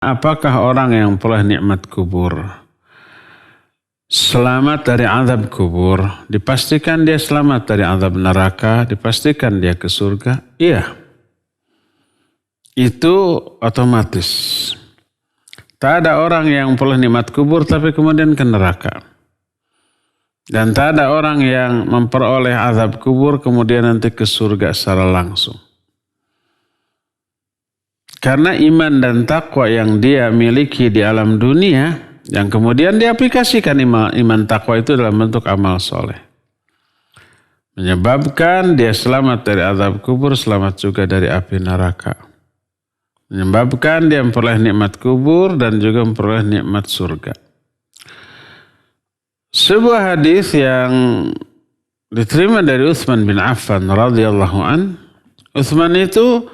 Apakah orang yang peroleh nikmat kubur selamat dari azab kubur? Dipastikan dia selamat dari azab neraka, dipastikan dia ke surga? Iya. Itu otomatis. Tak ada orang yang peroleh nikmat kubur tapi kemudian ke neraka. Dan tak ada orang yang memperoleh azab kubur kemudian nanti ke surga secara langsung. Karena iman dan takwa yang dia miliki di alam dunia, yang kemudian diaplikasikan iman takwa itu dalam bentuk amal soleh. Menyebabkan dia selamat dari azab kubur, selamat juga dari api neraka. Menyebabkan dia memperoleh nikmat kubur dan juga memperoleh nikmat surga. Sebuah hadis yang diterima dari Utsman bin Affan radhiyallahu an. Utsman itu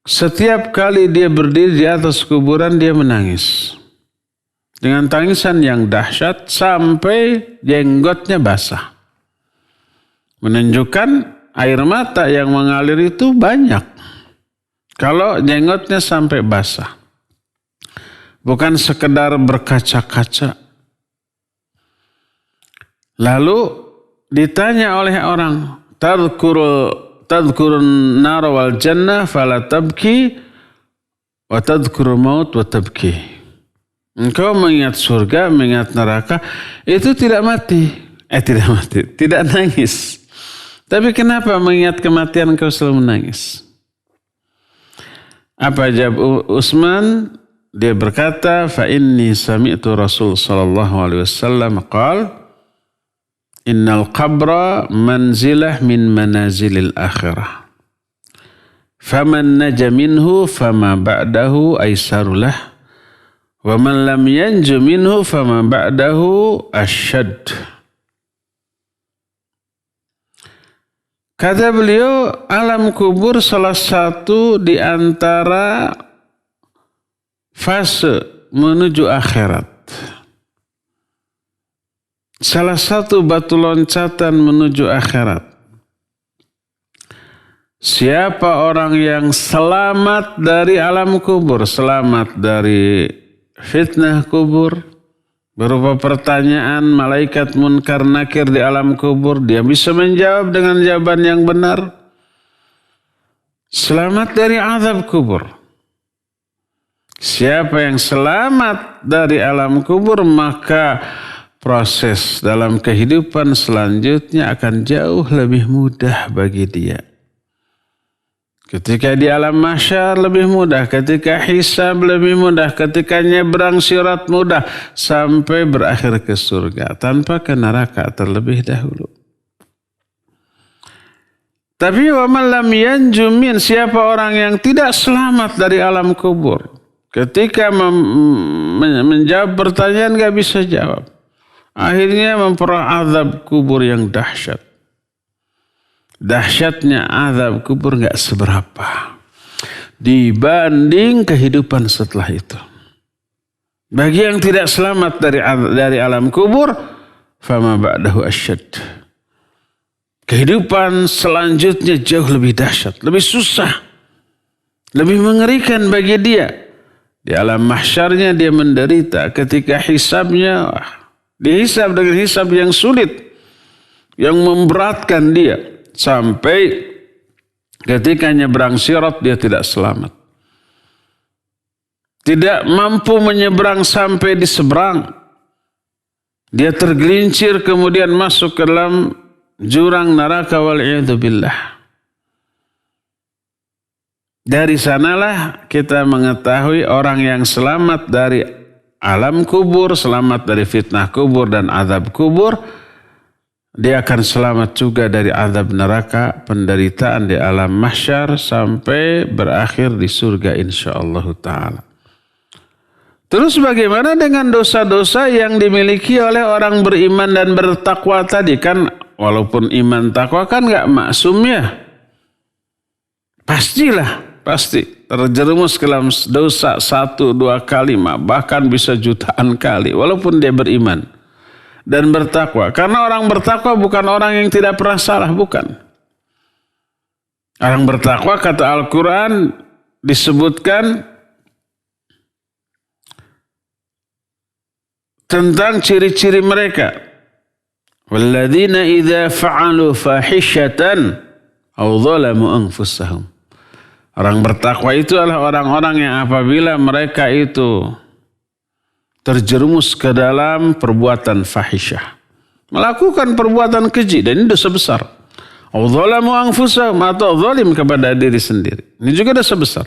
setiap kali dia berdiri di atas kuburan dia menangis. Dengan tangisan yang dahsyat sampai jenggotnya basah. Menunjukkan air mata yang mengalir itu banyak. Kalau jenggotnya sampai basah. Bukan sekedar berkaca-kaca. Lalu ditanya oleh orang, tadhkurun nar wal jannah fala tabki wa tadhkurul maut wa tabki. Engkau mengingat surga, mengingat neraka, itu tidak nangis. Tapi kenapa mengingat kematian engkau selalu menangis? Apa jawab Utsman? Dia berkata, fa inni sami'tu Rasul sallallahu alaihi wasallam qala innal qabra manzilah min manazilil akhirah. Faman naja minhu fama ba'dahu aisarulah. Wa man lam yanju minhu fama ba'dahu asyad. Kata beliau, alam kubur salah satu di antara fase menuju akhirat. Salah satu batu loncatan menuju akhirat. Siapa orang yang selamat dari alam kubur, selamat dari fitnah kubur, berupa pertanyaan malaikat munkar nakir di alam kubur, dia bisa menjawab dengan jawaban yang benar. Selamat dari azab kubur. Siapa yang selamat dari alam kubur, maka proses dalam kehidupan selanjutnya akan jauh lebih mudah bagi dia. Ketika di alam mahsyar lebih mudah, ketika hisab lebih mudah, ketika nyebrang sirat mudah, sampai berakhir ke surga tanpa ke neraka terlebih dahulu. Tapi wa man lam yanju min, siapa orang yang tidak selamat dari alam kubur, ketika menjawab pertanyaan gak bisa jawab. Akhirnya memperoleh azab kubur yang dahsyat. Dahsyatnya azab kubur gak seberapa dibanding kehidupan setelah itu. Bagi yang tidak selamat dari alam kubur, fama ba'dahu asyad. Kehidupan selanjutnya jauh lebih dahsyat, lebih susah, lebih mengerikan bagi dia. Di alam mahsyarnya dia menderita, ketika hisabnya dihisab dengan hisab yang sulit, yang memberatkan dia. Sampai ketika nyebrang sirat dia tidak selamat. Tidak mampu menyeberang sampai di seberang. Dia tergelincir kemudian masuk ke dalam jurang neraka wal'iyadzubillah. Dari sanalah kita mengetahui orang yang selamat dari alam kubur, selamat dari fitnah kubur dan azab kubur, dia akan selamat juga dari azab neraka, penderitaan di alam mahsyar sampai berakhir di surga insyaallah ta'ala. Terus bagaimana dengan dosa-dosa yang dimiliki oleh orang beriman dan bertakwa tadi? Kan walaupun iman takwa kan gak maksum ya. Pasti terjerumus ke dalam dosa 1-2 kali, bahkan bisa jutaan kali, walaupun dia beriman dan bertakwa. Karena orang bertakwa bukan orang yang tidak pernah salah, bukan. Orang bertakwa kata Al-Quran disebutkan tentang ciri-ciri mereka. Walladzina idza fa'alu fahishatan aw zalamu anfusahum. Orang bertakwa itu adalah orang-orang yang apabila mereka itu terjerumus ke dalam perbuatan fahisyah, melakukan perbuatan keji, dan ini dosa besar. Aw zalamu anfusahum, atau zalim kepada diri sendiri. Ini juga dosa besar.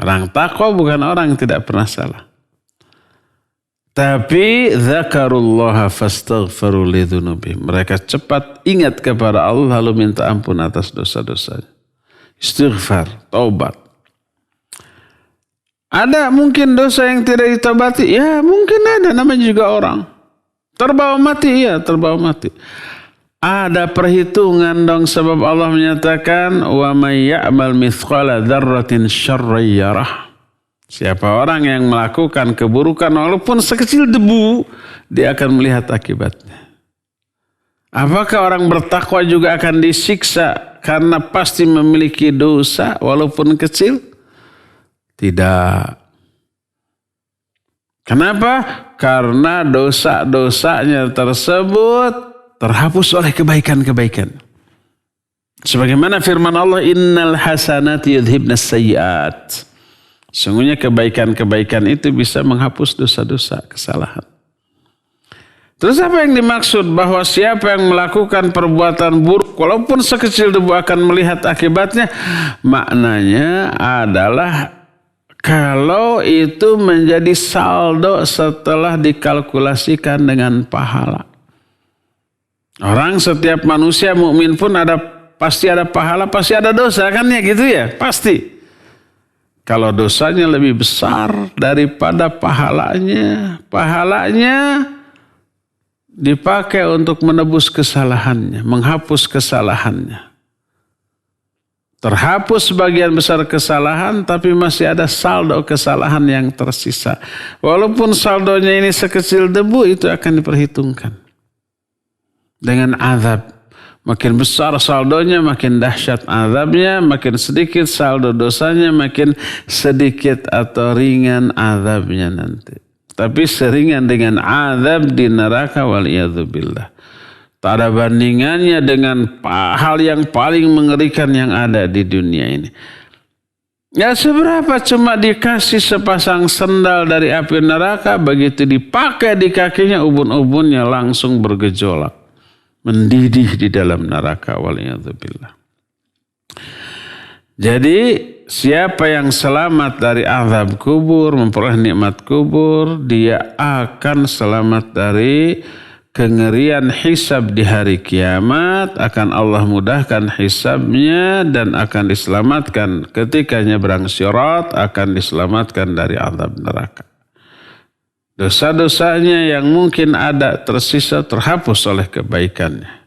Orang takwa bukan orang yang tidak pernah salah. Tapi dzakarullaha fastaghfiru lidzunubihim. Mereka cepat ingat kepada Allah lalu minta ampun atas dosa-dosanya. Istighfar, taubat. Ada mungkin dosa yang tidak ditobati? Ya mungkin ada, namanya juga orang. Terbawa mati, ya terbawa mati. Ada perhitungan dong, sebab Allah menyatakan wa may ya'mal mithqala dzarratin syarran yarah. Siapa orang yang melakukan keburukan walaupun sekecil debu, dia akan melihat akibatnya. Apakah orang bertakwa juga akan disiksa karena pasti memiliki dosa walaupun kecil? Tidak. Kenapa? Karena dosa-dosanya tersebut terhapus oleh kebaikan-kebaikan. Sebagaimana firman Allah, innal hasanati yudhibnas sayyiat. Sungguhnya kebaikan-kebaikan itu bisa menghapus dosa-dosa, kesalahan. Terus apa yang dimaksud? Bahwa siapa yang melakukan perbuatan buruk walaupun sekecil debu akan melihat akibatnya. Maknanya adalah kalau itu menjadi saldo setelah dikalkulasikan dengan pahala. Orang, setiap manusia mukmin pun pasti ada pahala, pasti ada dosa, kan ya gitu ya, pasti. Kalau dosanya lebih besar daripada pahalanya dipakai untuk menebus kesalahannya, menghapus kesalahannya. Terhapus sebagian besar kesalahan, tapi masih ada saldo kesalahan yang tersisa. Walaupun saldonya ini sekecil debu, itu akan diperhitungkan dengan azab. Makin besar saldonya, makin dahsyat azabnya. Makin sedikit saldo dosanya, makin sedikit atau ringan azabnya nanti. Tapi seringan dengan azab di neraka, waliyadzubillah. Tak ada bandingannya dengan hal yang paling mengerikan yang ada di dunia ini. Ya seberapa cuma dikasih sepasang sendal dari api neraka, begitu dipakai di kakinya, ubun-ubunnya langsung bergejolak, mendidih di dalam neraka, waliyadzubillah. Jadi siapa yang selamat dari azab kubur, memperoleh nikmat kubur, dia akan selamat dari kengerian hisab di hari kiamat, akan Allah mudahkan hisabnya dan akan diselamatkan ketika nyebrang sirat, akan diselamatkan dari azab neraka. Dosa-dosanya yang mungkin ada tersisa terhapus oleh kebaikannya.